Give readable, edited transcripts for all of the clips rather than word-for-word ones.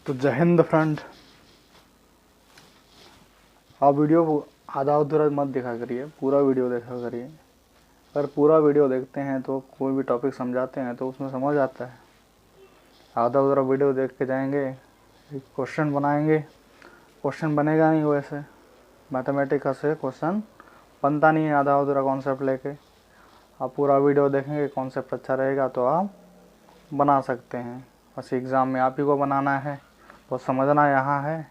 तो जय हिंद फ्रेंड। आप वीडियो को आधा अधूरा मत देखा करिए, पूरा वीडियो देखा करिए। अगर पूरा वीडियो देखते हैं तो कोई भी टॉपिक समझाते हैं तो उसमें समझ आता है। आधा अधूरा वीडियो देख के जाएंगे, क्वेश्चन बनाएंगे, क्वेश्चन बनेगा नहीं। वैसे मैथमेटिक्स से क्वेश्चन बनता नहीं है आधा अधूरा कॉन्सेप्ट लेके। आप पूरा वीडियो देखेंगे, कॉन्सेप्ट अच्छा रहेगा तो आप बना सकते हैं। बस एग्ज़ाम में आप ही को बनाना है, तो समझना यहाँ है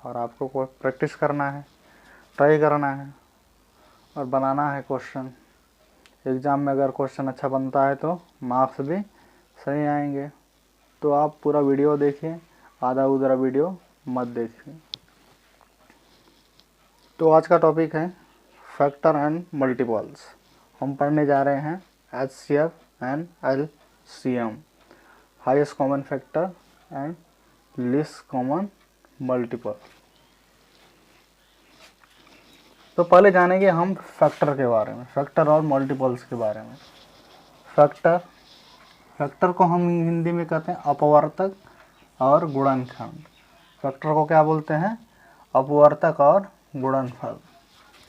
और आपको प्रैक्टिस करना है, ट्राई करना है और बनाना है क्वेश्चन। एग्ज़ाम में अगर क्वेश्चन अच्छा बनता है तो मार्क्स भी सही आएंगे। तो आप पूरा वीडियो देखिए, आधा उधरा वीडियो मत देखिए। तो आज का टॉपिक है फैक्टर एंड मल्टीपल्स। हम पढ़ने जा रहे हैं HCF and LCM, highest common factor and least common multiple. तो पहले जानेंगे हम फैक्टर के बारे में, फैक्टर और मल्टीपल्स के बारे में। फैक्टर को हम हिंदी में कहते हैं अपवर्तक और गुणनखंड। फैक्टर को क्या बोलते हैं? अपवर्तक और गुणनफल।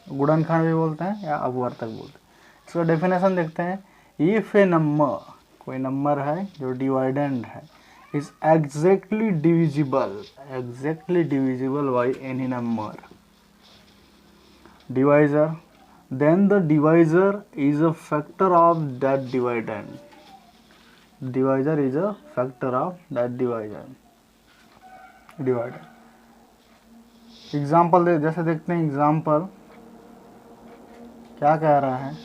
गुणनखंड भी बोलते हैं या अपवर्तक बोलते हैं। इसका डेफिनेशन देखते हैं। इफ ए नंबर, कोई नंबर है जो डिवाइडेंड है, is exactly divisible by any number divisor, then the divisor is a factor of that dividend. Divisor is a factor of that dividend. Example जैसे देखते हैं, एग्जाम्पल क्या कह रहा है।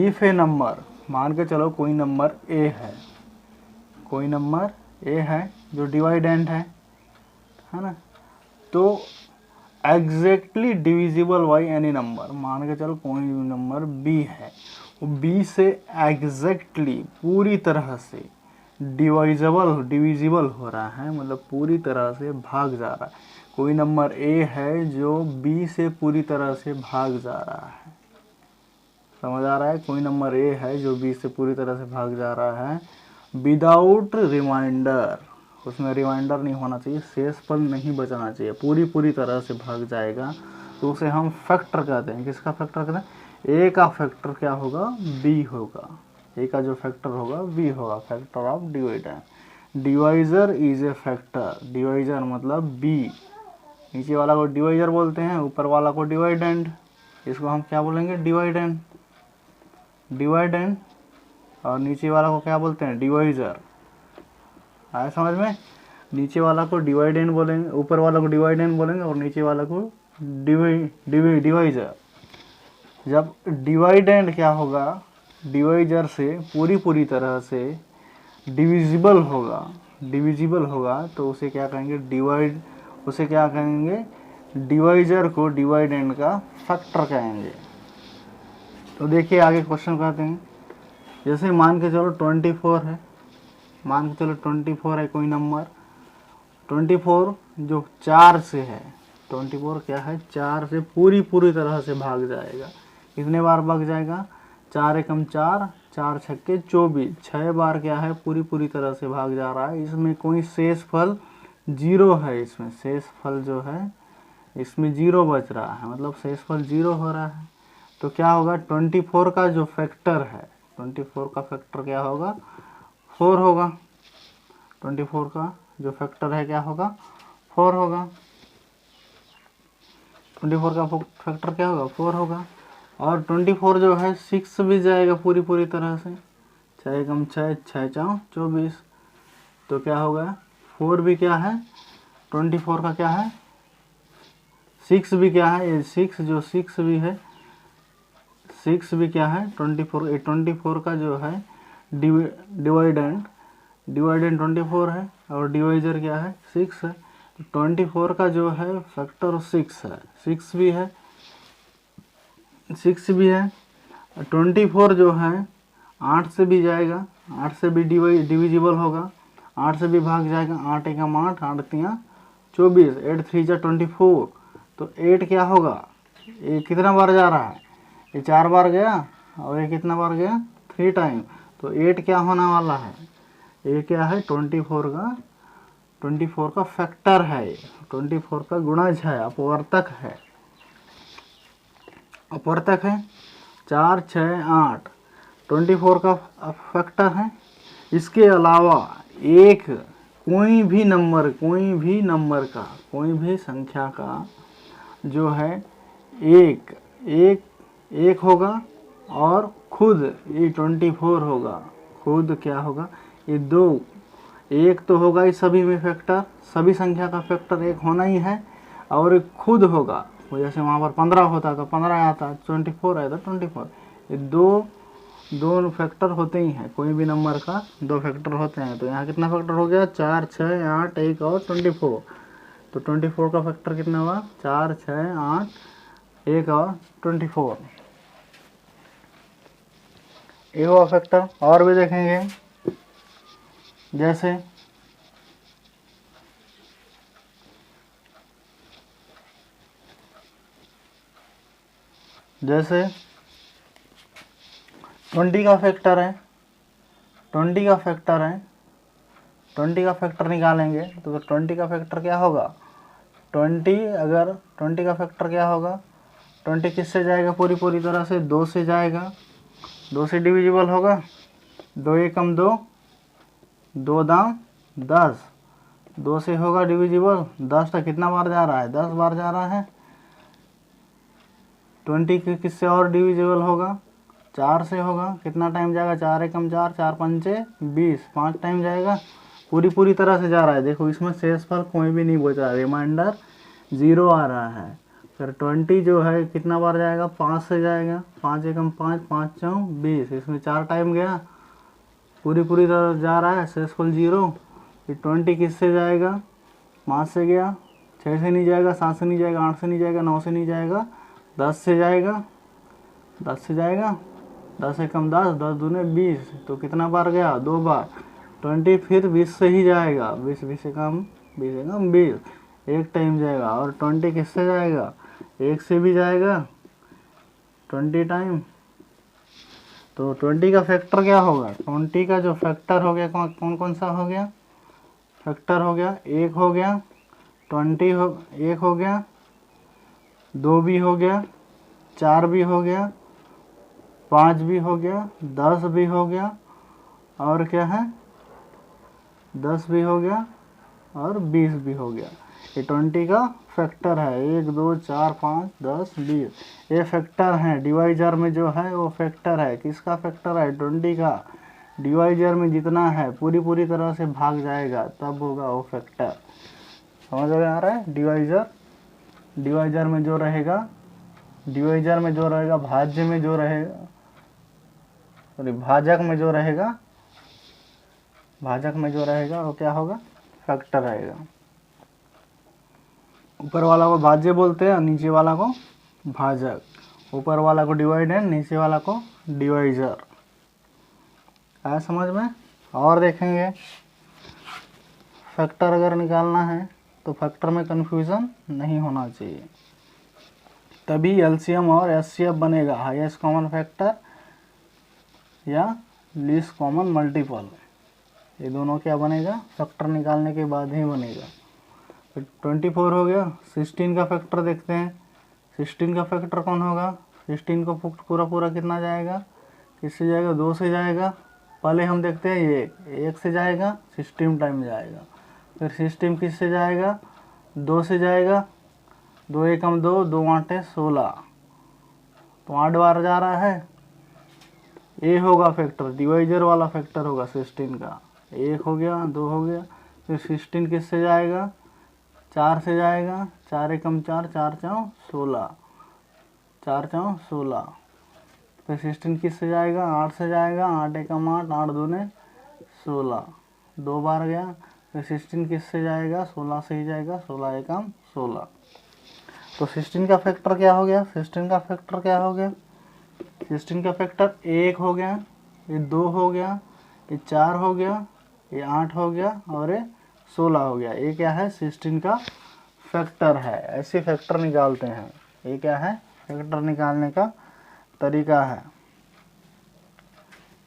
इफ ए नंबर, मान के चलो कोई नंबर ए है, कोई नंबर ए है जो डिवाइडेंड है ना, तो exactly divisible by any number. मान के चलो कोई नंबर बी है, वो बी से एग्जैक्टली पूरी तरह से डिविजिबल हो रहा है, मतलब पूरी तरह से भाग जा रहा है। कोई नंबर ए है जो बी से पूरी तरह से भाग जा रहा है, समझ आ रहा है? कोई नंबर ए है जो बी से पूरी तरह से भाग जा रहा है विदाउट रिमाइंडर। उसमें रिमाइंडर नहीं होना चाहिए, शेषफल नहीं बचना चाहिए, पूरी तरह से भाग जाएगा, तो उसे हम फैक्टर कहते हैं। किसका फैक्टर कहते हैं? ए का फैक्टर क्या होगा? बी होगा। ए का जो फैक्टर होगा बी होगा, factor of divider. Divisor is a factor. Divisor मतलब बी, नीचे वाला को डिवाइजर बोलते हैं, ऊपर वाला को डिवाइडेंड। इसको हम क्या बोलेंगे? डिवाइडेंड। और नीचे वाला को क्या बोलते हैं? डिवाइजर। आया समझ में? नीचे वाला को डिवाइडेंड बोलेंगे, ऊपर वाला को डिवाइडेंड बोलेंगे और नीचे वाला को डिवाइजर। जब डिवाइडेंड क्या होगा? डिवाइजर से पूरी तरह से डिविजिबल होगा, तो उसे क्या कहेंगे? उसे क्या कहेंगे? डिवाइजर को डिवाइडेंड का फैक्टर कहेंगे। तो देखिए आगे क्वेश्चन कहते हैं। जैसे मान के चलो 24 है, मान के चलो 24 है कोई नंबर। 24 जो 4 से है, 24 क्या है? 4 से पूरी तरह से भाग जाएगा। कितने बार भाग जाएगा? 4 एकम 4, 4 छक्के 24, 6 बार क्या है? पूरी तरह से भाग जा रहा है। इसमें कोई शेषफल 0 है। इसमें शेषफल जो है इसमें 0 बच रहा है, मतलब शेषफल 0 हो रहा है। तो क्या होगा? 24 का जो फैक्टर है, 24 का फैक्टर क्या होगा? 4 होगा। 24 का जो फैक्टर है क्या होगा? 4 होगा। 24 का फैक्टर क्या होगा? 4 होगा। और 24 जो है 6 भी जाएगा पूरी तरह से। 6 एकम 6, 6 4 24। तो क्या होगा? 4 भी क्या है? 24 का क्या है? 6 भी क्या है? ये 6 जो 6 भी है, 6 भी क्या है? 24 का जो है डिवाइडेंड 24 है और डिवाइजर क्या है? 6 है। तो 24 का जो है फैक्टर 6 है, 6 भी है। 24 जो है 8 से भी जाएगा, 8 से भी डिविजिबल होगा, 8 से भी भाग जाएगा। 8 एकम 8, 8 तिया 24, 8 3 जा 24। तो 8 क्या होगा? ये कितना बार जा रहा है? ये 4 बार गया और ये कितना बार गया? 3 टाइम। तो 8 क्या होने वाला है? ये क्या है? 24 का 24 का फैक्टर है, 24 का गुणज है, अपवर्तक है, अपवर्तक है। 4 6 8 24 का फैक्टर है। इसके अलावा एक कोई भी नंबर का, कोई भी संख्या का जो है एक एक एक होगा और खुद ये 24 होगा, खुद क्या होगा, ये दो एक तो होगा इस सभी में फैक्टर, सभी संख्या का फैक्टर एक होना ही है, और एक खुद होगा। जैसे वहाँ पर 15 होता तो 15 आता, 24 आया तो 24। ये दो फैक्टर होते ही हैं, कोई भी नंबर का दो फैक्टर होते हैं। तो यहाँ कितना फैक्टर हो गया, 4 6 8 1 और 24। तो 24 का फैक्टर कितना हुआ, 4 6 8 1 और 24, ये हुआ फैक्टर। और भी देखेंगे, जैसे जैसे 20 का फैक्टर है, 20 का फैक्टर है, 20 का फैक्टर निकालेंगे तो 20 का फैक्टर क्या होगा, 20 अगर 20 का फैक्टर क्या होगा, 20 किससे जाएगा, पूरी तरह से 2 से जाएगा, 2 से डिविजिबल होगा, 2 एकम 2, 2 दाम 10, 2 से होगा डिविजिबल, 10 तक कितना बार जा रहा है, 10 बार जा रहा है। 20 किससे और डिविजिबल होगा, 4 से होगा, कितना टाइम जाएगा, 4 एकम 4, 4 पंचे 20, 5 टाइम जाएगा, पूरी तरह से जा रहा है। देखो इसमें शेषफल कोई भी नहीं बचा, रिमाइंडर 0 आ रहा है। फिर 20 जो है कितना बार जाएगा, 5 से जाएगा, 5 एकम 5, 5 चौं 20, इसमें 4 टाइम गया, पूरी तरह जा रहा है, शेषफल 0। फिर 20 किससे जाएगा, 5 से गया, 6 से नहीं जाएगा, 7 से नहीं जाएगा, 8 से नहीं जाएगा, 9 से नहीं जाएगा, 10 से जाएगा, 10 से जाएगा, 10 एकम 10, 10 दूने 20, तो कितना बार गया, 2 बार। 20 फिर 20 से ही जाएगा, 20 एकम 20, एक टाइम जाएगा। और 20 किससे जाएगा, 1 से भी जाएगा 20 टाइम। तो 20 का फैक्टर क्या होगा, 20 का जो फैक्टर हो गया कौन सा हो गया, फैक्टर हो गया 1 हो गया, 20 हो 1 हो गया, 2 भी हो गया, 4 भी हो गया, 5 भी हो गया, 10 भी हो गया, और क्या है, 10 भी हो गया और 20 भी हो गया। ये 20 का फैक्टर है, 1 2 4 5 10 20, ये फैक्टर है। डिवाइजर में जो है वो फैक्टर है, किसका फैक्टर है, 20 का। डिवाइजर में जितना है पूरी तरह से भाग जाएगा तब होगा वो फैक्टर। समझ में आ रहा है। डिवाइजर में जो रहेगा, भाज्य में जो रहेगा, सॉरी भाजक में जो रहेगा वो क्या होगा, फैक्टर रहेगा। ऊपर वाला को भाज्य बोलते हैं, नीचे वाला को भाजक। ऊपर वाला को डिवाइडेंड, नीचे वाला को डिवाइजर। आया समझ में। और देखेंगे, फैक्टर अगर निकालना है तो फैक्टर में कन्फ्यूज़न नहीं होना चाहिए, तभी एलसीएम और एचसीएफ बनेगा, हाईएस्ट कॉमन फैक्टर या लीस्ट कॉमन मल्टीपल। ये दोनों क्या बनेगा, फैक्टर निकालने के बाद ही बनेगा। फिर 24 हो गया। 16 का फैक्टर देखते हैं। 16 का फैक्टर कौन होगा, 16 को पूरा कितना जाएगा, किससे जाएगा, 2 से जाएगा। पहले हम देखते हैं ये 1 से जाएगा, 16 टाइम जाएगा। फिर 16 किससे जाएगा, 2 से जाएगा, 2 एकम 2, 2 आठे 16, तो 8 बार जा रहा है। ये होगा फैक्टर, डिवाइजर वाला फैक्टर होगा 16 का। 1 हो गया, 2 हो गया। फिर 16 किससे जाएगा, 4 से जाएगा, 4 एकम 4, 4 चौं 16, 4 चौं 16। फिर 16 किससे जाएगा, 8 से जाएगा, 8 एकम 8, 8 दूने 16, 2 बार गया। फिर 16 किससे जाएगा, 16 से ही जाएगा, 16 एकम 16। तो 16 का फैक्टर क्या हो गया, 16 का फैक्टर क्या हो गया, 16 का फैक्टर 1 हो गया, ये 2 हो गया, ये 4 हो गया, ये 8 हो गया और ये 16 हो गया। ये क्या है, 16 का फैक्टर है। ऐसे फैक्टर निकालते हैं। ये क्या है, फैक्टर निकालने का तरीका है।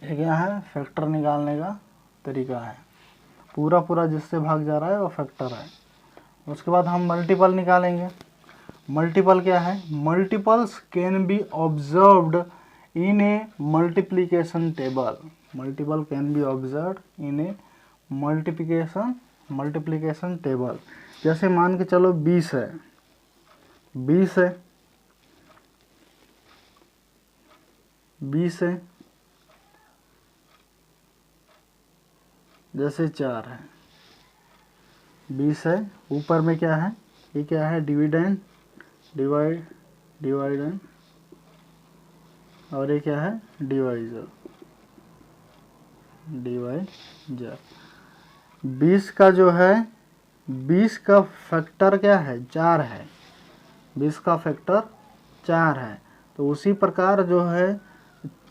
ये क्या है, फैक्टर निकालने का तरीका है। पूरा पूरा जिससे भाग जा रहा है वो फैक्टर है। उसके बाद हम मल्टीपल निकालेंगे। मल्टीपल क्या है? Multiples can be observed in A multiplication table. Multiple can be observed in A multiplication table. जैसे मान के चलो 20 है, 20 है, 20 है, जैसे 4 है, 20 है, ऊपर में क्या है? ये क्या है? डिविडेंड, डिवाइडेंड, और ये क्या है? डिवाइजर। 20 का जो है, 20 का फैक्टर क्या है? 4 है। 20 का फैक्टर 4 है। तो उसी प्रकार जो है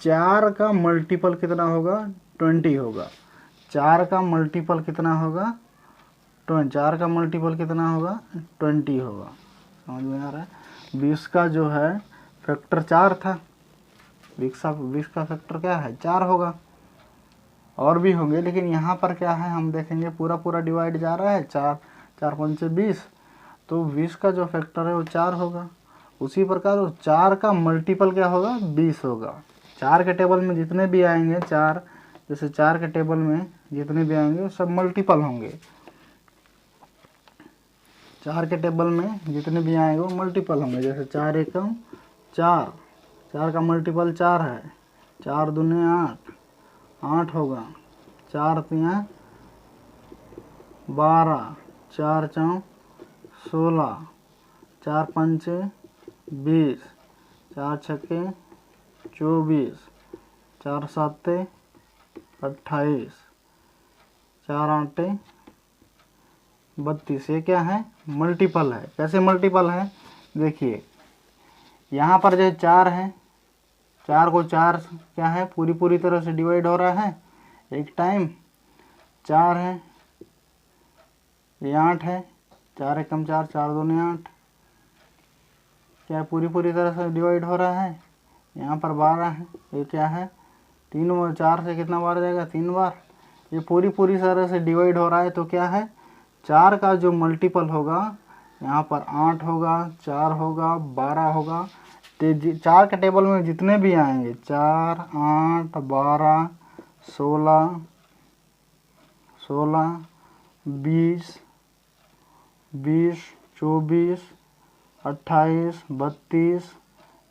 4 का मल्टीपल कितना होगा? 20 होगा। 4 का मल्टीपल कितना होगा? 4 का मल्टीपल कितना होगा? 20 होगा। समझ में आ रहा है? 20 का जो है फैक्टर 4 था, 20 का फैक्टर क्या है? 4 होगा। और भी होंगे, लेकिन यहाँ पर क्या है हम देखेंगे पूरा पूरा डिवाइड जा रहा है, 4 4 पंचे 20, तो 20 का जो फैक्टर है वो 4 होगा। उसी प्रकार 4 का मल्टीपल क्या होगा? 20 होगा। 4 के टेबल में जितने भी आएंगे, 4 जैसे 4 के टेबल में जितने भी आएंगे वो सब मल्टीपल होंगे। 4 के टेबल में जितने भी आएंगे वो मल्टीपल होंगे। जैसे 4 एकम 4, 4 का मल्टीपल 4 है, 4 दूने 8, 8 होगा, 4 तियाँ 12, 4 चौं 16, 4 पंचे 20, 4 छक्के 24, 4 साते 28, 4 आठे 32। ये क्या है? मल्टीपल है। कैसे मल्टीपल है? देखिए यहाँ पर जो 4 है, 4 को 4 क्या है? पूरी पूरी तरह से डिवाइड हो रहा है एक टाइम। 4 है, ये 8 है, 4 एकम 4, 4 दूने 8, क्या पूरी पूरी तरह से डिवाइड हो रहा है। यहाँ पर 12 है, ये क्या है? 3 और 4 से कितना बार जाएगा? 3 बार। ये पूरी पूरी तरह से डिवाइड हो रहा है, तो क्या है? 4 का जो मल्टीपल होगा यहाँ पर 8 होगा, 4 होगा, 12 होगा। तो 4 के टेबल में जितने भी आएंगे, 4, 8, 12, 16, 20, 24, 28, 32,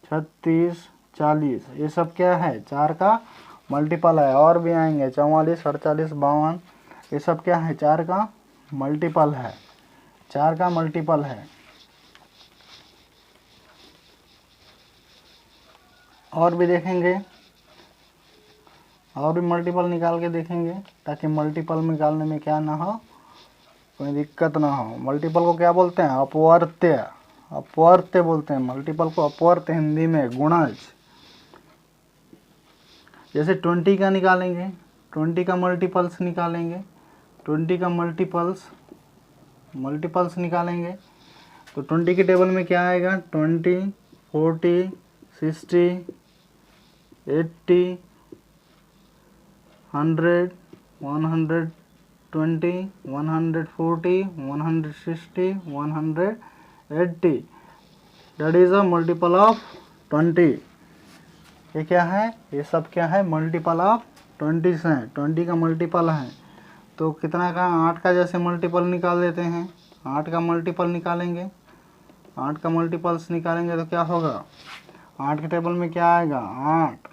36, 40, ये सब क्या है? 4 का मल्टीपल है। और भी आएंगे 44, 48, 52, ये सब क्या है? 4 का मल्टीपल है। 4 का मल्टीपल है। और भी देखेंगे, और भी मल्टीपल निकाल के देखेंगे, ताकि मल्टीपल निकालने में क्या ना हो, कोई दिक्कत ना हो। मल्टीपल को क्या बोलते हैं? अपवर्त्य। अपवर्त्य बोलते हैं मल्टीपल को, अपवर्त्य हिंदी में गुणज। जैसे 20 का निकालेंगे, 20 का मल्टीपल्स निकालेंगे, 20 का मल्टीपल्स निकालेंगे, तो 20 के टेबल में क्या आएगा? 20, 40, 60, 80, 100, 120, 140, 160, 180, that is a multiple of 20। ये क्या है? ये सब क्या है? मल्टीपल ऑफ 20 हैं। 20 का मल्टीपल है, तो कितना का? 8 का जैसे मल्टीपल निकाल देते हैं, 8 का मल्टीपल निकालेंगे, 8 का मल्टीपल्स निकालेंगे तो क्या होगा? 8 के टेबल में क्या आएगा? 8,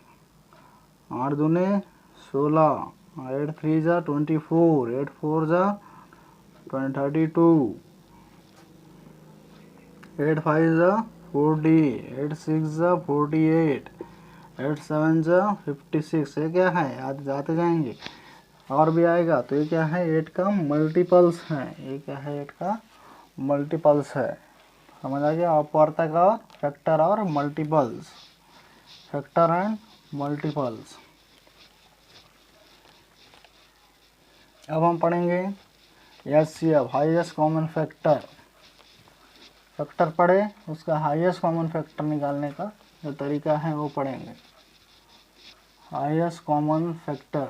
8 दूने 16, 8 3 जा 24, 8 4 जा 32, 8 5 जा 40, 8 6 जा 48, 8 7 जा 56। ये क्या है? आज जाते जाएंगे और भी आएगा। तो ये क्या है? 8 का मल्टीपल्स है। ये क्या है? 8 का मल्टीपल्स है। समझ आ गया? अपवर्तक और फैक्टर और मल्टीपल्स, फैक्टर एंड मल्टीपल्स। अब हम पढ़ेंगे HCF, highest common factor. Factor पढ़े, उसका हाईएस्ट कॉमन फैक्टर निकालने का जो तरीका है वो पढ़ेंगे। Highest common factor,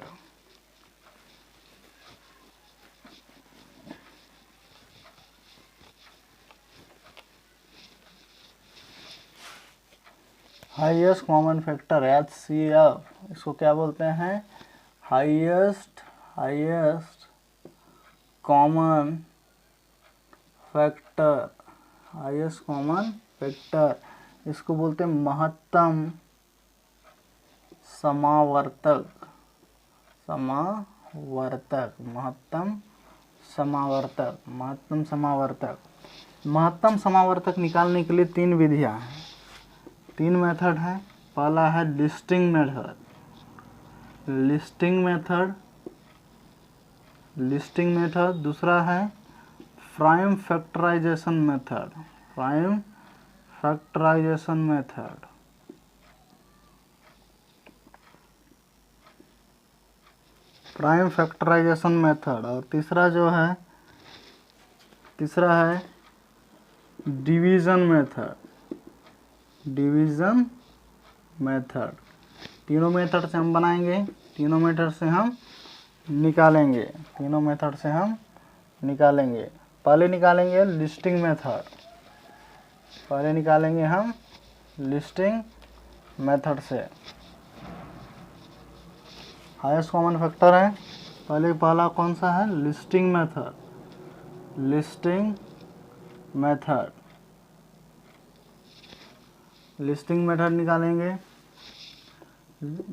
highest common factor HCF, इसको क्या बोलते हैं? Highest common factor, highest common factor, इसको बोलते हैं महत्तम समावर्तक, महत्तम समावर्तक निकालने के लिए 3 विधियां हैं, 3 मेथड है। पहला है लिस्टिंग मेथड, दूसरा है प्राइम फैक्टराइजेशन मेथड, और तीसरा है डिवीजन मेथड। तीनों मेथड से हम बनाएंगे, तीनों मेथड से हम निकालेंगे। पहले निकालेंगे लिस्टिंग मेथड से। हाईएस्ट कॉमन फैक्टर है, पहला कौन सा है? लिस्टिंग मेथड निकालेंगे।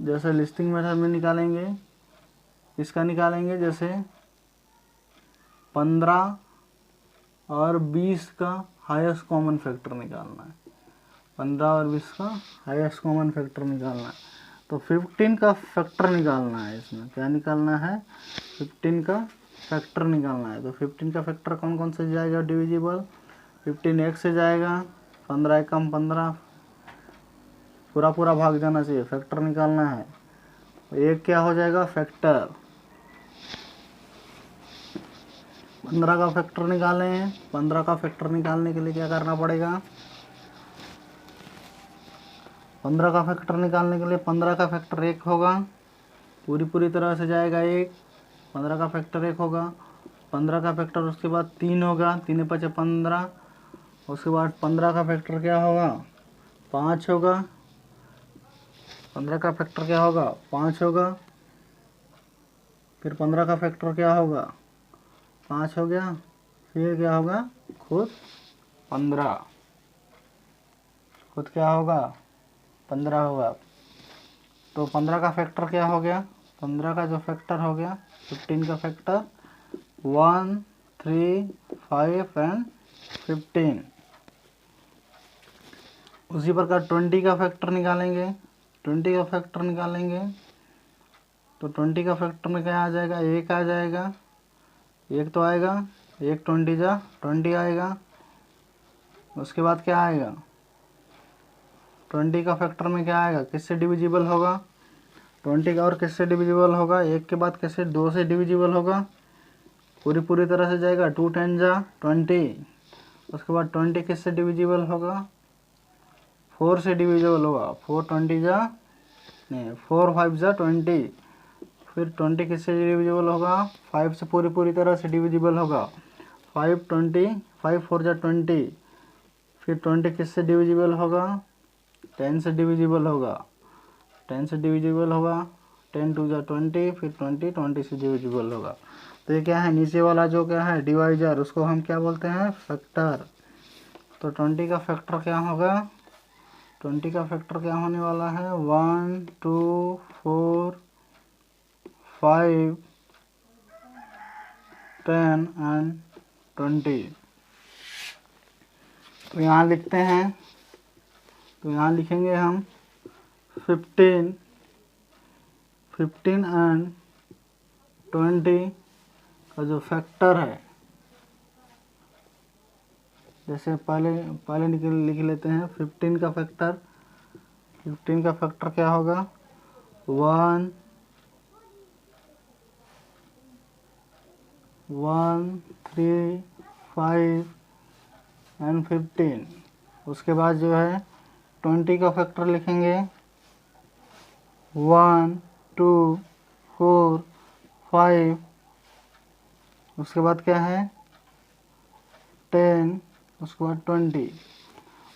जैसे लिस्टिंग मेथड में निकालेंगे, इसका निकालेंगे जैसे 15 और 20 का हाईएस्ट कॉमन फैक्टर निकालना है, 15 और 20 का हाईएस्ट कॉमन फैक्टर निकालना है, तो 15 का फैक्टर निकालना है। इसमें क्या निकालना है? 15 का फैक्टर निकालना है। तो 15 का फैक्टर कौन कौन से जाएगा डिविजिबल? 15 एक से जाएगा, 15 एकम 15, पूरा भाग जाना चाहिए, फैक्टर निकालना है। एक क्या हो जाएगा? फैक्टर। 15 का फैक्टर निकालें। 15 का फैक्टर निकालने के लिए क्या करना पड़ेगा? 15 का फैक्टर निकालने के लिए 15 का फैक्टर 1 होगा, पूरी तरह से जाएगा 1। 15 का फैक्टर 1 होगा, 15 का फैक्टर उसके बाद 3 होगा, 3 5 15। उसके बाद 15 का फैक्टर क्या होगा? 5 होगा। 15 का फैक्टर क्या होगा? 5 होगा। फिर 15 का फैक्टर क्या होगा? 5 हो गया। फिर क्या होगा? खुद 15, खुद क्या होगा? 15 होगा। तो 15 का फैक्टर क्या हो गया? 15 का जो फैक्टर हो गया, 15 का फैक्टर 1, 3, 5 एंड 15। उसी प्रकार 20 का फैक्टर निकालेंगे। 20 का फैक्टर निकालेंगे तो 20 का फैक्टर में क्या आ जाएगा? 1 आ जाएगा, 1 तो आएगा, 1 20 जा 20 आएगा। उसके बाद क्या आएगा? 20 का फैक्टर में क्या आएगा? किससे डिविजिबल होगा? 20 का और किससे डिविजिबल होगा? 1 के बाद किससे? 2 से डिविजिबल होगा, पूरी तरह से जाएगा। 2 10 जा 20। उसके बाद 20 किससे डिविजिबल होगा? 4 से डिविजिबल होगा, 4 20 जा नहीं 4 5 जा 20। फिर 20 किससे डिविजिबल होगा? 5 से पूरी तरह से डिविजिबल होगा, 5 20, 5 4 जा 20। फिर 20 किससे डिविजिबल होगा? 10 से डिविजिबल होगा, 10 से डिविजिबल होगा, 10 2 जा 20। फिर 20 से डिविजिबल होगा। तो ये क्या है? नीचे वाला जो क्या है डिवाइजर, उसको हम क्या बोलते हैं? फैक्टर। तो 20 का फैक्टर क्या होगा? 20 का फैक्टर क्या होने वाला है? 1 2 4 5 10 एंड 20। तो यहाँ लिखते हैं, तो यहाँ लिखेंगे हम 15 एंड 20 का जो फैक्टर है, जैसे पहले लिख लेते हैं 15 का फैक्टर। 15 का फैक्टर क्या होगा? 1 3 5 एंड 15। उसके बाद जो है 20 का फैक्टर लिखेंगे 1 2 4 5। उसके बाद क्या है? 10। उसके बाद 20।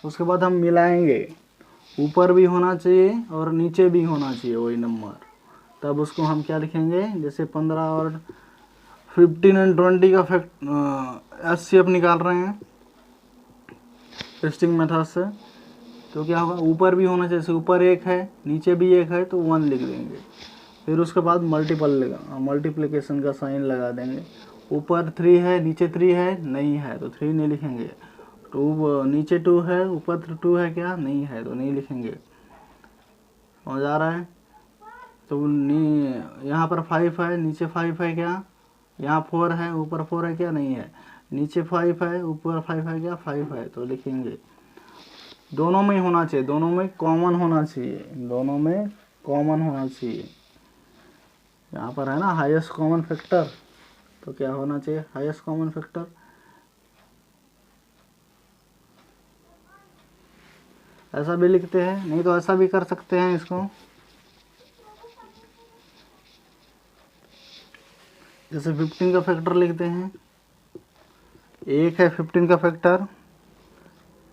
उसके बाद हम मिलाएंगे, ऊपर भी होना चाहिए और नीचे भी होना चाहिए वही नंबर, तब उसको हम क्या लिखेंगे, जैसे 15 और 15 एंड 20 का HCF निकाल रहे हैं टेस्टिंग मेथड से, तो क्या होगा, ऊपर भी होना चाहिए, जैसे ऊपर 1 है नीचे भी 1 है तो 1 लिख देंगे। फिर उसके बाद मल्टीप्लिकेशन का साइन लगा देंगे। ऊपर 3 है नीचे 3 है नहीं है तो 3 नहीं लिखेंगे। 2 नीचे 2 है ऊपर 2 है क्या, नहीं है तो नहीं लिखेंगे। समझ आ रहा है? तो यहाँ पर 5 है नीचे 5 है क्या, यहाँ 4 है ऊपर 4 है क्या, नहीं है। नीचे 5 है ऊपर 5 है क्या, 5 है तो लिखेंगे। दोनों में होना चाहिए, दोनों में कॉमन होना चाहिए, दोनों में कॉमन होना चाहिए। यहाँ पर है ना हाईएस्ट कॉमन फैक्टर, तो क्या होना चाहिए, हाईएस्ट कॉमन फैक्टर। ऐसा भी लिखते हैं, नहीं तो ऐसा भी कर सकते हैं इसको, जैसे 15 का फैक्टर लिखते हैं। 1 है 15 का फैक्टर,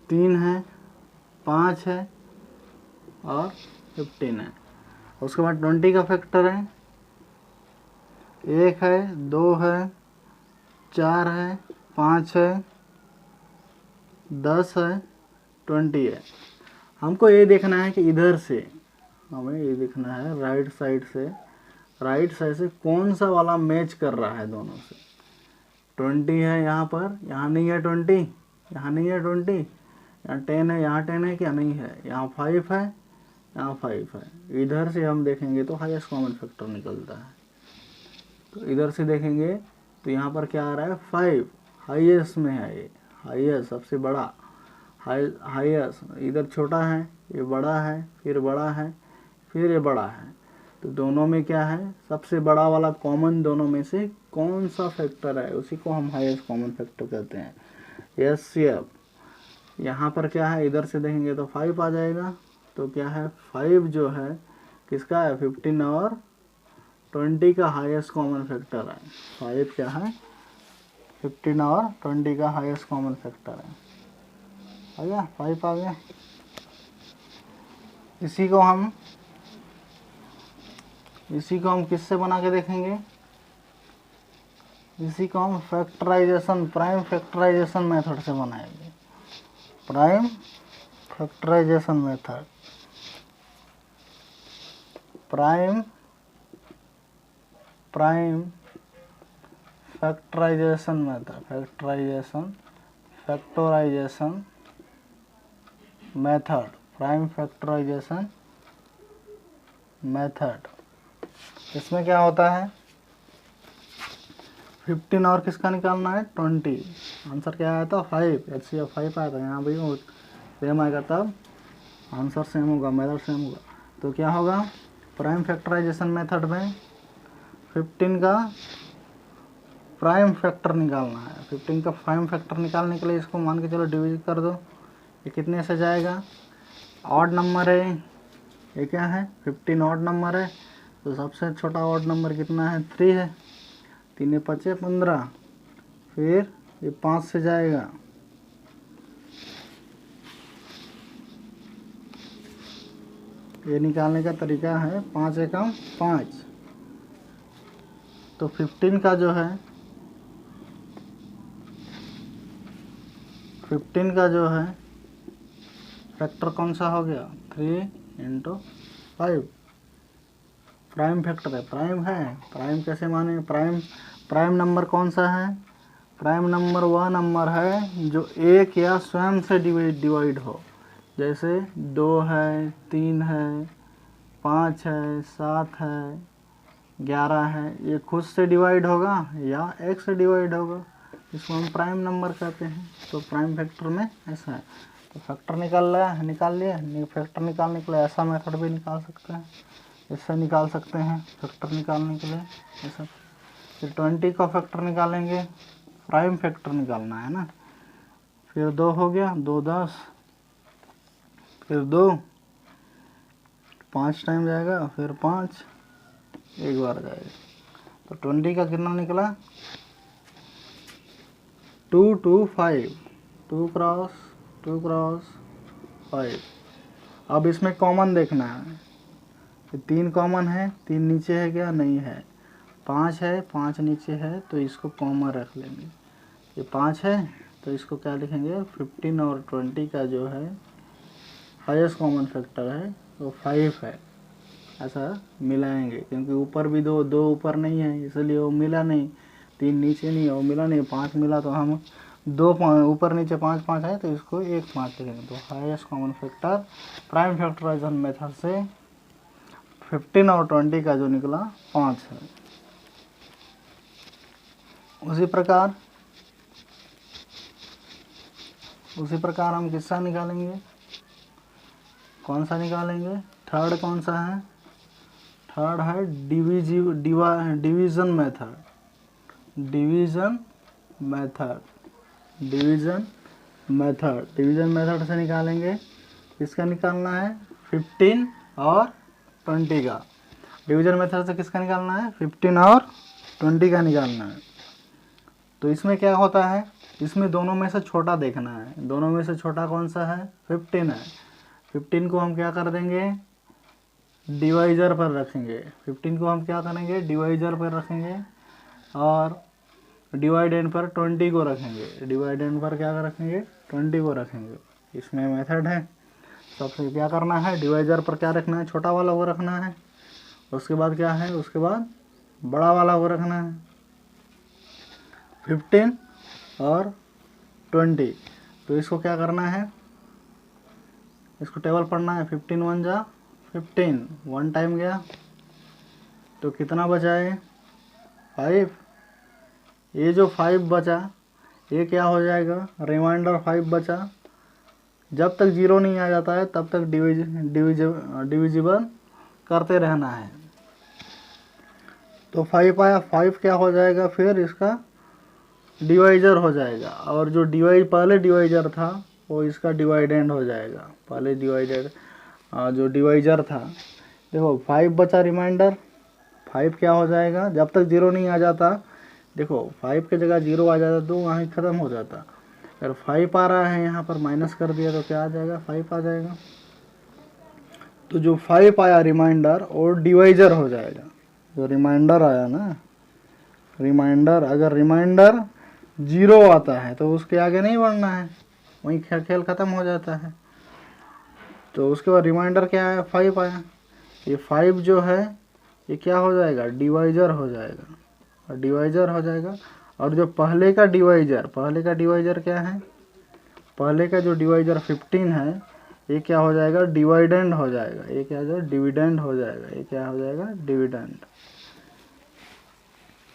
3 है 5 है और 15 है। उसके बाद 20 का फैक्टर है, 1 है 2 है 4 है 5 है 10 है 20 है। हमको ये देखना है कि इधर से हमें ये देखना है राइट साइड से कौन सा वाला मैच कर रहा है दोनों से। 20 है यहाँ पर, यहाँ नहीं है 20, यहाँ नहीं है 20, यहाँ 10 है, यहाँ 10 है क्या, नहीं है। यहाँ 5 है, यहाँ 5 है। इधर से हम देखेंगे तो हाईएस्ट कॉमन फैक्टर निकलता है। तो इधर से देखेंगे तो यहाँ पर क्या आ रहा है, 5 हाईएस्ट में है, ये हाईएस्ट सबसे बड़ा हाईएस्ट। इधर छोटा है, ये बड़ा है, फिर बड़ा है, फिर ये बड़ा है। तो दोनों में क्या है, सबसे बड़ा वाला कॉमन दोनों में से कौन सा फैक्टर है, उसी को हम हाईएस्ट कॉमन फैक्टर कहते हैं, HCF। यहाँ पर क्या है, इधर से देखेंगे तो 5 आ जाएगा। तो क्या है, 5 जो है किसका है, 15 और 20 का हाईएस्ट कॉमन फैक्टर है। 5 क्या है, 15 और 20 का हाईएस्ट कॉमन फैक्टर है। आ गया, 5 आ गया। इसी को हम किससे बना के देखेंगे, इसी को हम फैक्टराइजेशन, प्राइम फैक्टराइजेशन मेथड से बनाएंगे। Prime factorisation method, prime factorisation method, factorisation method, prime factorisation method. इसमें क्या होता है, 15 और किसका निकालना है, 20। आंसर क्या आया था, 5, HCF 5 आया था। यहाँ भी सेम आएगा, तब आंसर सेम होगा, मेथड सेम होगा। तो क्या होगा, प्राइम फैक्टराइजेशन मेथड में 15 का प्राइम फैक्टर निकालना है। 15 का प्राइम फैक्टर निकालने के लिए इसको मान के चलो डिवीज कर दो। ये कितने से जाएगा, ऑड नंबर है, ये क्या है 15 ऑड नंबर है, तो सबसे छोटा ऑड नंबर कितना है, 3 है। 3 5 15, फिर ये 5 से जाएगा, ये निकालने का तरीका है 5 एकम 5। तो 15 का जो है, 15 का जो है फैक्टर कौन सा हो गया, 3 × 5। प्राइम फैक्टर है, प्राइम कैसे माने, प्राइम नंबर कौन सा है, प्राइम नंबर वह नंबर है जो एक या स्वयं से डिवाइड हो। जैसे 2 है, 3 है, 5 है, 7 है, 11 है, ये खुद से डिवाइड होगा या एक से डिवाइड होगा, इसको हम प्राइम नंबर कहते हैं। तो प्राइम फैक्टर में ऐसा है। तो फैक्टर निकाल लिया, फैक्टर निकालने के लिए ऐसा मेथड भी निकाल सकते हैं, इससे निकाल सकते हैं फैक्टर निकालने के लिए ऐसा। फिर 20 का फैक्टर निकालेंगे, प्राइम फैक्टर निकालना है ना। फिर 2 हो गया, 2 10, फिर 2 5 टाइम जाएगा, फिर 5 एक बार जाएगा। तो 20 का कितना निकला, 2 2 5, 2 × 5। अब इसमें कॉमन देखना है, 3 कॉमन है, 3 नीचे है क्या, नहीं है। 5 है, 5 नीचे है, तो इसको कॉमन रख लेंगे। ये 5 है तो इसको क्या लिखेंगे, 15 और 20 का जो है हाईएस्ट कॉमन फैक्टर है वो 5 है। ऐसा मिलाएंगे, क्योंकि ऊपर भी दो ऊपर नहीं है, इसलिए वो मिला नहीं। 3 नीचे नहीं है, वो मिला नहीं। 5 मिला तो हम 2 ऊपर नीचे 5 है, तो इसको 1 5 लिखेंगे। तो highest common factor prime factorisation method से 15 और 20 का जो निकला 5 है। उसी प्रकार हम किसका निकालेंगे, कौन सा निकालेंगे, थर्ड कौन सा है, थर्ड है डिवीजन मेथड से निकालेंगे। किसका निकालना है, 15 और 20 का। डिवीजन मेथड से किसका निकालना है, 15 और 20 का निकालना है। तो इसमें क्या होता है, इसमें दोनों में से छोटा देखना है। दोनों में से छोटा कौन सा है, 15 है। 15 को हम क्या कर देंगे, डिवाइजर पर रखेंगे। 15 को हम क्या करेंगे, डिवाइजर पर रखेंगे, और डिवाइडेंड पर 20 को रखेंगे। डिवाइडेंड पर क्या रखेंगे, 20 को रखेंगे। इसमें मेथड है, सबसे क्या करना है, डिवाइजर पर क्या रखना है, छोटा वाला वो रखना है। उसके बाद क्या है, उसके बाद बड़ा वाला वो रखना है, 15 और 20। तो इसको क्या करना है, इसको टेबल पढ़ना है। 15 1 जा 15, 1 टाइम गया तो कितना बचा है, 5। ये जो 5 बचा ये क्या हो जाएगा, रिमाइंडर 5 बचा। जब तक 0 नहीं आ जाता है तब तक डिविजिबल करते रहना है। तो 5 आया, 5 क्या हो जाएगा, फिर इसका डिवाइजर हो जाएगा, और जो पहले डिवाइजर था वो इसका डिवाइडेंड हो जाएगा। पहले जो डिवाइजर था, देखो 5 बचा रिमाइंडर, 5 क्या हो जाएगा, जब तक 0 नहीं आ जाता, देखो 5 की जगह 0 आ जाता तो वहीं ख़त्म हो जाता। अगर 5 आ रहा है यहाँ पर माइनस कर दिया तो क्या आ जाएगा, 5 आ जाएगा। तो जो 5 आया रिमाइंडर और डिवाइजर हो जाएगा। जो रिमाइंडर आया ना, रिमाइंडर, अगर रिमाइंडर 0 आता है तो उसके आगे नहीं बढ़ना है, वहीं खेल ख़त्म हो जाता है। तो उसके बाद रिमाइंडर क्या आया, 5 आया। ये 5 जो है ये क्या हो जाएगा, डिवाइजर हो जाएगा, और डिवाइजर हो जाएगा। और जो पहले का डिवाइजर क्या है, पहले का जो डिवाइजर 15 है, ये क्या हो जाएगा, डिवाइडेंड हो जाएगा। ये क्या हो जाएगा, डिविडेंड हो जाएगा। ये क्या हो जाएगा, डिविडेंड।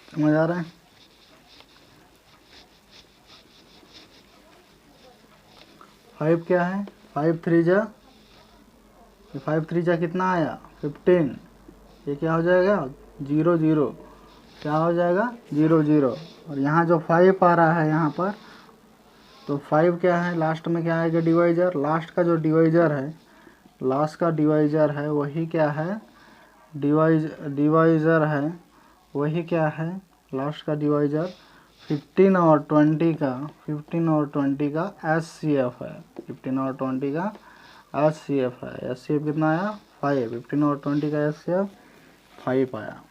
समझ आ रहा है। फाइव क्या है, 5 3 जा कितना आया, 15। ये क्या हो जाएगा, 0 0, क्या हो जाएगा, 0 0। और यहाँ जो 5 आ रहा है यहाँ पर, तो 5 क्या है, लास्ट में क्या आएगा, डिवाइजर। लास्ट का डिवाइजर है वही क्या है, डिवाइजर है वही क्या है, लास्ट का डिवाइजर 15 और 20 का SCF है। 15 और 20 का SCF है। SCF कितना आया, 5। 15 और 20 का SCF 5 आया।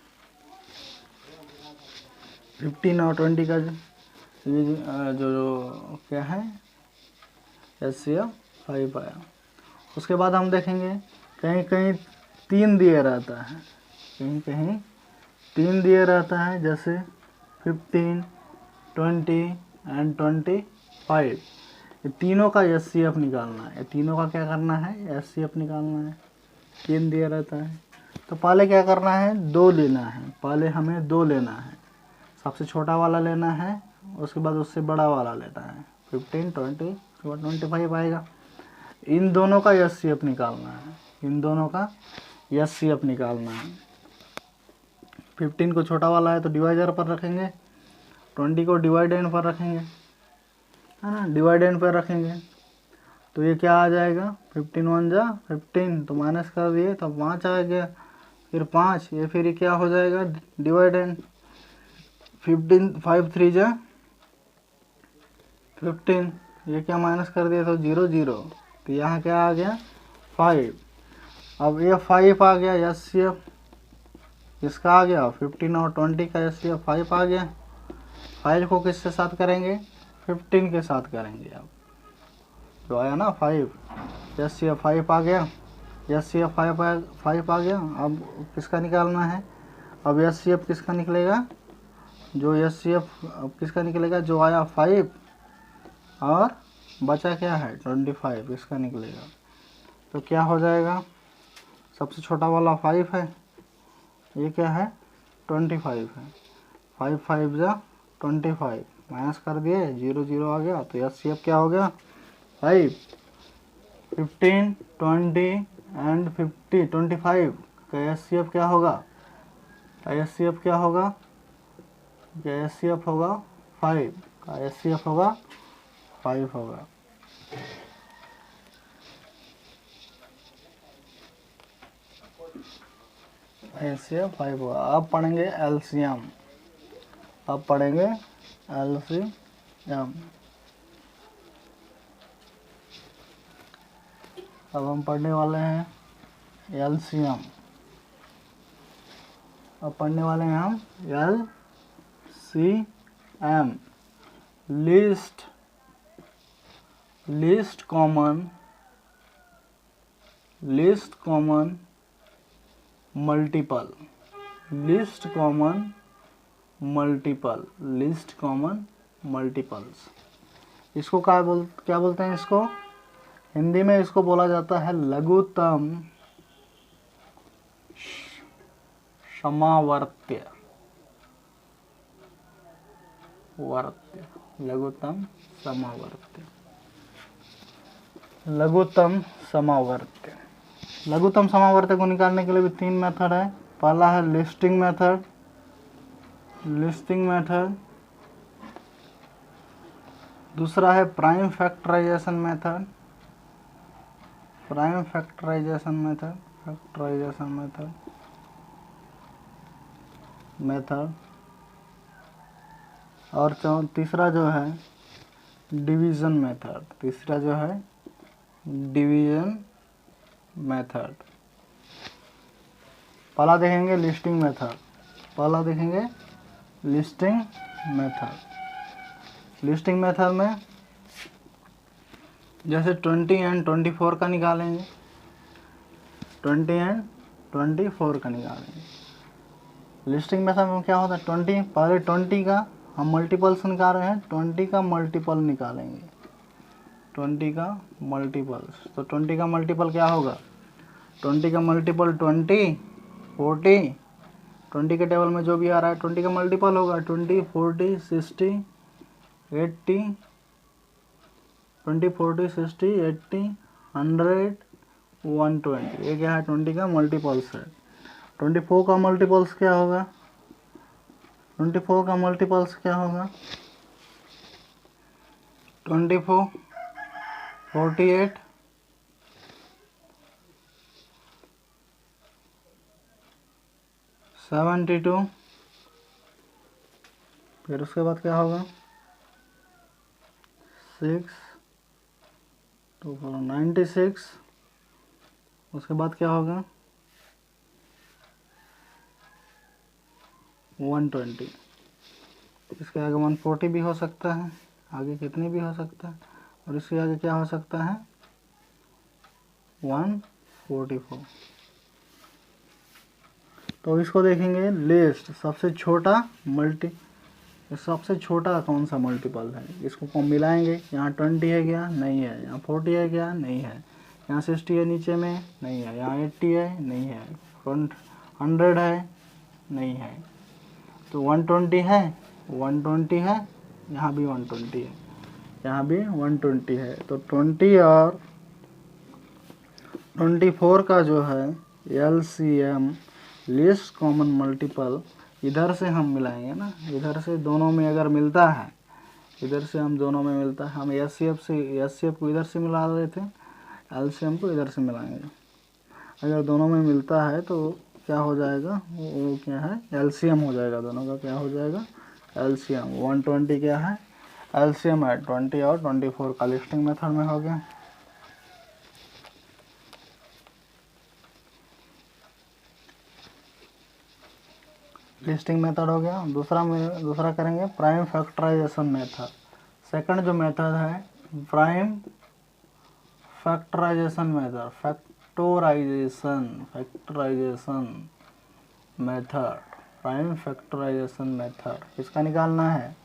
15 और 20 का जो क्या है, SCF 5 आया। उसके बाद हम देखेंगे कहीं कहीं 3 दिए रहता है, कहीं 3 दिए रहता है, जैसे 15 20 एंड 25। ये तीनों का SCF निकालना है। तीनों का क्या करना है, SCF निकालना है। 3 दिया रहता है तो पहले क्या करना है, 2 लेना है। पहले हमें 2 लेना है, सबसे छोटा वाला लेना है, उसके बाद उससे बड़ा वाला लेना है। 15 20 उसके बाद 25 आएगा। इन दोनों का SCF निकालना है। 15 को छोटा वाला है तो डिवाइजर पर रखेंगे, 20 को डिवाइडेंड पर रखेंगे, है ना, डिवाइडेंड पर रखेंगे। तो ये क्या आ जाएगा, 15 1 जा 15, तो माइनस कर दिए तो 5 आ गया, फिर 5, ये फिर क्या हो जाएगा, डिवाइडेंड। 15 5 3 जा 15, ये क्या माइनस कर दिया तो 0 0, तो यहाँ क्या आ गया, 5। अब ये 5 आ गया HCF, इसका आ गया 15 और 20 का HCF 5 आ गया। 5 को किसके साथ करेंगे? 15 के साथ करेंगे। अब जो आया ना 5, HCF 5 आ गया, HCF 5 आ गया। अब किसका निकालना है? अब HCF किसका निकलेगा? जो HCF अब किसका निकलेगा? जो आया 5 और बचा क्या है 25, इसका निकलेगा। तो क्या हो जाएगा? सबसे छोटा वाला 5 है, ये क्या है 25 है। 5 5 जा 25, माइनस कर दिए, 0 0 आ गया। तो HCF क्या हो गया? 5, 15, 20 एंड 50 25 का HCF क्या होगा? HCF क्या होगा? HCF होगा 5 का HCF होगा 5 होगा। HCF 5 होगा। अब पढ़ेंगे LCM। अब पढ़ेंगे LCM। अब हम पढ़ने वाले हैं LCM। अब पढ़ने वाले हैं हम LCM, least common multiple, least common multiples. इसको क्या बोलते हैं? इसको हिंदी में इसको बोला जाता है लघुत्तम समावर्त्य, लघुत्तम समावर्त्य। लघुत्तम समावर्त्य को निकालने के लिए भी 3 मेथड है। पहला है लिस्टिंग मेथड, दूसरा है प्राइम फैक्टराइजेशन मेथड, और तीसरा जो है डिवीजन मेथड। पहला देखेंगे लिस्टिंग मेथड में जैसे 20 एंड 24 का निकालेंगे, 20 एंड 24 का निकालेंगे। लिस्टिंग मेथड में क्या होता है? 20, पहले 20 का हम मल्टीपल्स निकाल रहे हैं, 20 का मल्टीपल निकालेंगे, 20 का मल्टीपल्स। तो 20 का मल्टीपल क्या होगा? 20 का मल्टीपल 20, 40, 20 के टेबल में जो भी आ रहा है 20 का मल्टीपल होगा। 20, 40, 60, 80, 20, 40, 60, 80, 100, 120। ये क्या है? 20 का मल्टीपल्स है। 24 का मल्टीपल्स क्या होगा? 24, 48, 72, फिर उसके बाद क्या होगा? 6, 96, उसके बाद क्या होगा? 120। इसके आगे 140 भी हो सकता है, आगे कितनी भी हो सकता है, और इसके आगे क्या हो सकता है? 144। तो इसको देखेंगे लिस्ट, सबसे छोटा कौन सा मल्टीपल है, इसको कौन मिलाएंगे। यहाँ 20 है क्या? नहीं है। यहाँ 40 है क्या? नहीं है। यहाँ 60 है नीचे में? नहीं है। यहाँ 80 है? नहीं है। 100 है? नहीं है। तो 120 है, 120 है, यहाँ भी 120 है, यहाँ भी 120 है। तो 20 और 24 का जो है LCM, लीस्ट कॉमन मल्टीपल, इधर से हम मिलाएंगे ना, इधर से दोनों में अगर मिलता है, इधर से हम दोनों में मिलता है, हम HCF को इधर से मिला रहे थे, LCM को इधर से मिलाएंगे। अगर दोनों में मिलता है तो क्या हो जाएगा? वो क्या है? LCM हो जाएगा। दोनों का क्या हो जाएगा? LCM। 120 क्या है? LCM है। 20 और 24 का लिस्टिंग मेथड में हो गया। लिस्टिंग मेथड हो गया। दूसरा करेंगे प्राइम फैक्टराइजेशन मेथड। सेकंड जो मेथड है prime factorisation method, factorisation method, prime factorisation method किसका निकालना है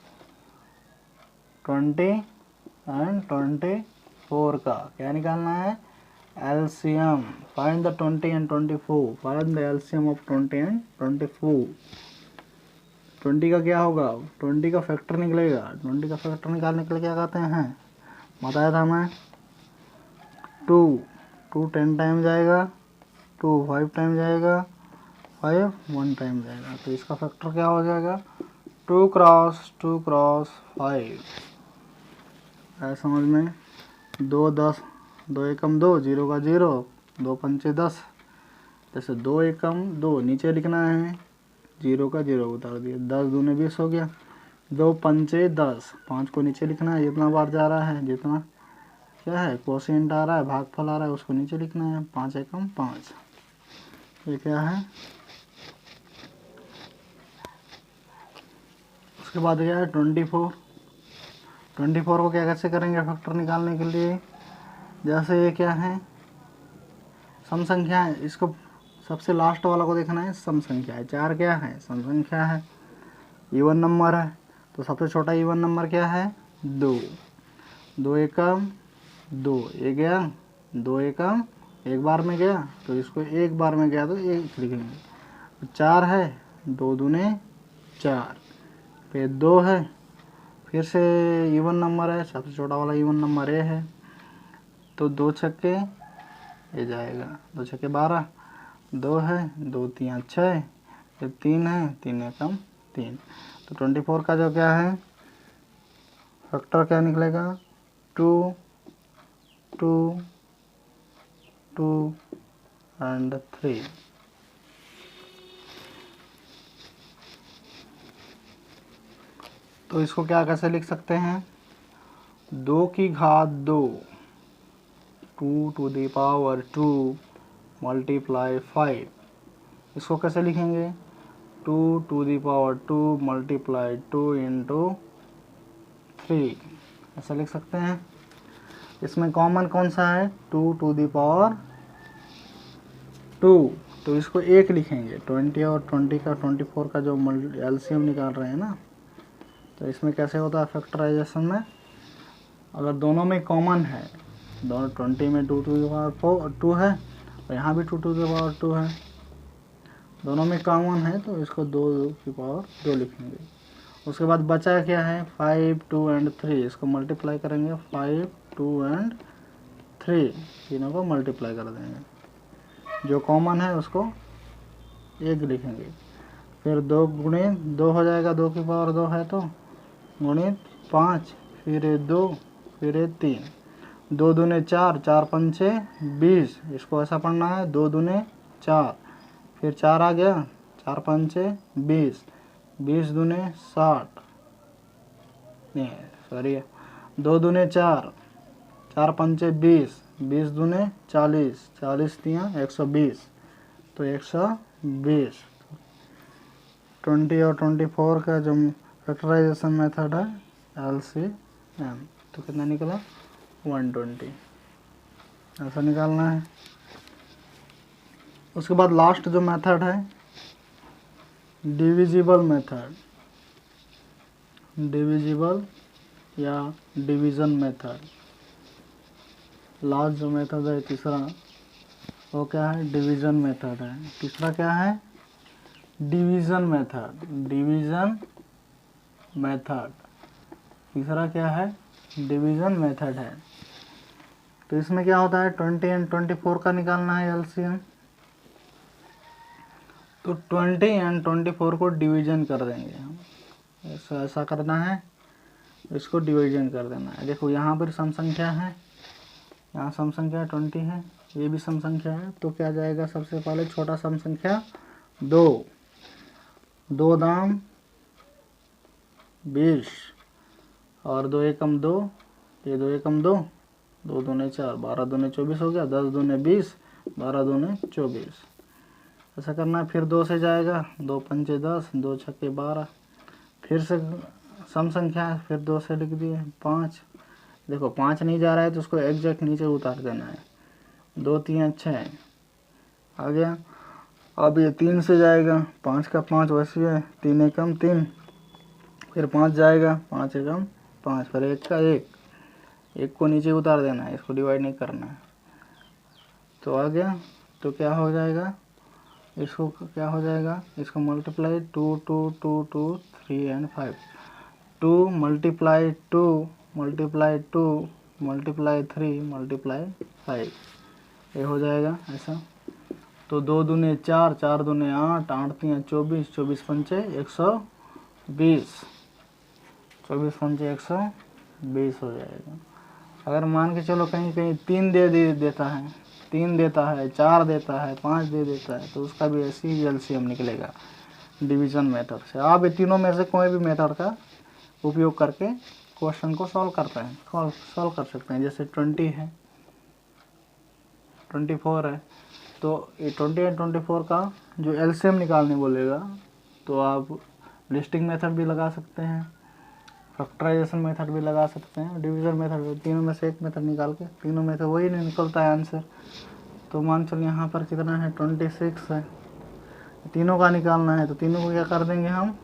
20 एंड 24 का। क्या निकालना है LCM, find the 20 and 24, find the LCM of 20 and 24। 20 का क्या होगा 20 का फैक्टर निकलेगा, 20 का फैक्टर निकालने के लिए क्या कहते हैं बताया था मैं 2 10 टाइम जाएगा, 2 5 टाइम जाएगा, 5 1 टाइम जाएगा, तो इसका फैक्टर क्या हो जाएगा 2 क्रॉस 5 है समझ में। 2 10, 2 एकम 2, 0 का 0, 2 पंचे 10, जैसे 2 एकम 2 नीचे लिखना है, 0 का 0 उतार दिया, 10 दूने 20 हो गया, 2 पंचे 10, 5 को नीचे लिखना है, जितना बार जा रहा है जितना क्या है कोशिएंट आ रहा है भागफल आ रहा है उसको नीचे लिखना है, 5 एकम 5। ये क्या है उसके बाद क्या है 24 को क्या कैसे करेंगे फैक्टर निकालने के लिए, जैसे ये क्या है सम संख्या है, इसको सबसे लास्ट वाला को देखना है सम संख्या है, 4 क्या है सम संख्या है, इवन नंबर है, तो सबसे छोटा इवन नंबर क्या है 2, 2 एकम 2, ये गया 2 एकम एक बार में गया, तो इसको एक बार में गया तो एक लिखेंगे, 4 है 2 दूने 4, फिर 2 है, फिर से इवन नंबर है, सबसे छोटा वाला इवन नंबर ए है, तो 2 छक्के ये जाएगा, 2 छक्के 12, 2 है 2 3 6, फिर 3 है 3 एकम 3, तो 24 का जो क्या है फैक्टर क्या निकलेगा 2 2 2 एंड 3। तो इसको क्या कैसे लिख सकते हैं 2 की घात 2, 2 टू द पावर 2 मल्टीप्लाई 5, इसको कैसे लिखेंगे 2 to the power 2 multiply 2 into 3, ऐसा लिख सकते हैं। इसमें कॉमन कौन सा है 2 टू द पावर 2, तो इसको एक लिखेंगे, 20 और 20 का 24 का जो एलसीएम निकाल रहे हैं ना, तो इसमें कैसे होता है फैक्टराइजेशन में अगर दोनों में कॉमन है, दोनों 20 में 2 टू द पावर 2 है और यहाँ भी 2 टू द पावर 2 है, दोनों में कॉमन है तो इसको 2 की पावर 2 लिखेंगे। उसके बाद बचा क्या है 5 2 एंड 3, इसको मल्टीप्लाई करेंगे 5 2 एंड 3, तीनों को मल्टीप्लाई कर देंगे, जो कॉमन है उसको 1 लिखेंगे, फिर 2 गुणे 2 हो जाएगा, 2 की पावर 2 है तो गुणित 5, फिर 2, फिर 3, 2 दूने 4, 4 पंचे 20, इसको ऐसा पढ़ना है 2 दूने 4, फिर 4 आ गया, 4 पंचे 20, 20 दूने 60, नहीं सॉरी 2 दूने 4, 4 पंचे 20, 20 दूने 40, 40 तियाँ 120, तो 120। 20 और 24 का जो फैक्टराइजेशन मेथड है एलसीएम, तो कितना निकला 120, ऐसा निकालना है। उसके बाद लास्ट जो मेथड है डिविजिबल मेथड, डिविजिबल या डिवीज़न मेथड, लास्ट जो मेथड है तीसरा वो क्या है डिवीज़न मेथड है, तीसरा क्या है डिवीज़न मेथड, डिवीज़न मेथड, तीसरा क्या है डिवीज़न मेथड है। तो इसमें क्या होता है 20 एंड 24 का निकालना है एलसीएम, तो 20 एंड 24 को डिवीजन कर देंगे हम, ऐसा करना है, इसको डिवीजन कर देना है। देखो यहाँ पर सम संख्या है, यहाँ सम संख्या 20 है, ये भी सम संख्या है, तो क्या जाएगा सबसे पहले छोटा सम संख्या 2, 2 दाम 20 और 2 एकम 2, ये 2 एकम 2, 2 दूने 4, 12 दूने 24 हो गया, 10 दूने 20, 12 दूने 24, ऐसा करना है। फिर 2 से जाएगा, 2 पंचे 10, 2 छक्के 12। फिर से सम संख्या है, फिर 2 से लिख दिए 5। देखो 5 नहीं जा रहा है तो उसको एग्जैक्ट नीचे उतार देना है। 2 3 6 आ गया। अब ये 3 से जाएगा, 5 का 5 वैसे है, 3 एकम 3। फिर 5 जाएगा, 5 एकम 5, फिर 1 का 1, 1 को नीचे उतार देना है, इसको डिवाइड नहीं करना है। तो आ गया। तो क्या हो जाएगा, इसको क्या हो जाएगा, इसको multiply 2 2 2 2 3 and 5, 2 multiply 2 multiply 2 multiply 3 multiply 5, ये हो जाएगा ऐसा। तो 2 दूने 4, 4 दूने 8, 8 3 24, 24 पंचे 120, 24 पंचे 120 हो जाएगा। अगर मान के चलो कहीं कहीं 3 देता है, 3 देता है, 4 देता है, 5 दे देता है, तो उसका भी ऐसे ही एलसीएम निकलेगा डिवीजन मेथड से। आप ये तीनों में से कोई भी मेथड का उपयोग करके क्वेश्चन को सॉल्व करते हैं, सॉल्व कर सकते हैं। जैसे 20 है, 24 है, तो ये 20 और 24 का जो एलसीएम निकालने बोलेगा तो आप लिस्टिंग मेथड भी लगा सकते हैं, फैक्टराइजेशन मेथड भी लगा सकते हैं, डिवीजन मेथड भी। तीनों में से एक मेथड निकाल के, तीनों में से वही नहीं निकलता है आंसर। तो मान चलिए यहाँ पर कितना है, 26 है, तीनों का निकालना है। तो तीनों को क्या कर देंगे हम,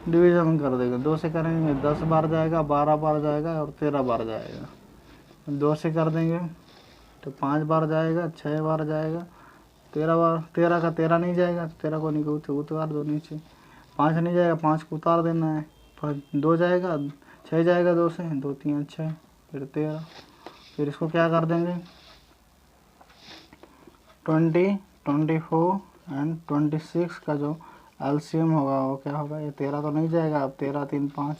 डिवीजन कर देंगे। 2 से करेंगे 10 बार जाएगा, 12 बार जाएगा और 13 बार जाएगा। 2 से कर देंगे तो 5 बार जाएगा, 6 बार जाएगा, 13 बार। 13 का 13 नहीं जाएगा तो 13 को निकल उतार दो नीचे। 5 नहीं जाएगा, 5 को उतार देना है। फिर 2 जाएगा, 6 जाएगा 2 से, 2 3 6, फिर 13। फिर इसको क्या कर देंगे, 20 24 एंड 26 का जो एलसीएम होगा वो क्या होगा, ये 13 तो नहीं जाएगा। अब 13 3 5,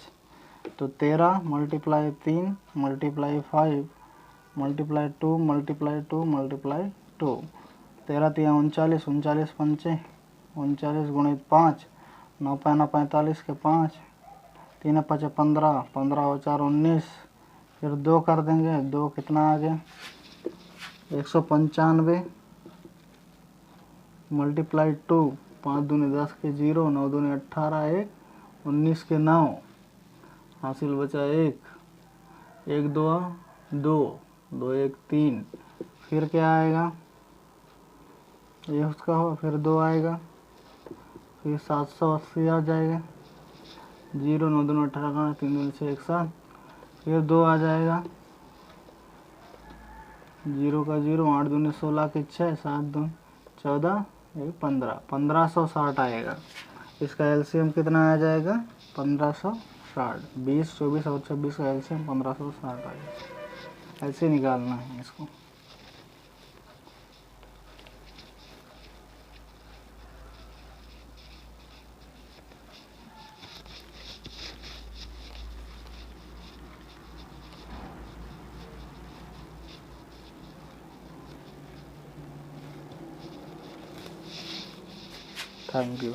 तो 13 multiply 3 multiply 5 multiply 2 multiply 2 multiply 2, 13 3 39, 39 पंचे 39 गुणित 5, 9 पैना 45 के 5, 3 5 15, 15 और 4 19। फिर 2 कर देंगे, 2 कितना आ गया, 195 मल्टीप्लाई 2, 5 दूनी 10 के 0, 9 दूनी 18, 1 19 के 9, हासिल बचा 1, 1 2 2, 2 1 3। फिर क्या आएगा, ये उसका हो, फिर 2 आएगा, फिर 780 आ जाएगा, 0 9 दूनी 18, 3 दूनी 6 1, फिर 2 आ जाएगा, 0 का 0, 8 दूनी 16 के 6, 7 दूनी 14, 1 15, 1560 आएगा। इसका एलसीएम कितना आ जाएगा, 1560। 20 24 और 26 का एलसीएम 1560 आएगा। ऐसे निकालना है इसको। Thank you.